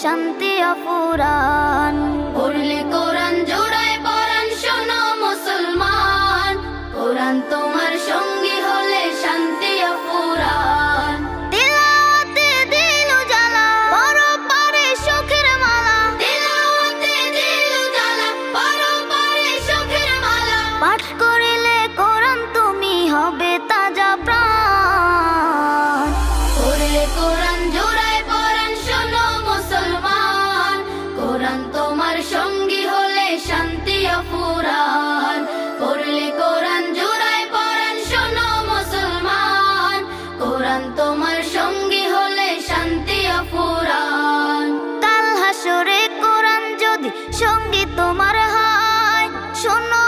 শান্তি অফুরান। পড়লে কোরআন জোড়ায় পরাণ শোনো মুসলমান, কোরআন তোমার সঙ্গী হলে শান্তি অফুরান। তিলাওয়াতে দিল জ্বালা পরপারে সুখের মালা, তিলাওয়াতে দিল জ্বালা পরপারে সুখের মালা। পাঠ করিলে কোরআন তুমি হবে তাজা প্রাণ। পড়লে কোরআন জোড়ায় পরাণ শোনো মুসলমান, কোরআন তোমার সঙ্গী হলে শান্তি অফুরান। পড়লে কোরআন জোড়ায় পরাণ শোনো মুসলমান, কোরআন তোমার সঙ্গী হলে শান্তি অফুরান। কাল হাসরে কোরআন যদি সঙ্গী তোমার হয়, শোনো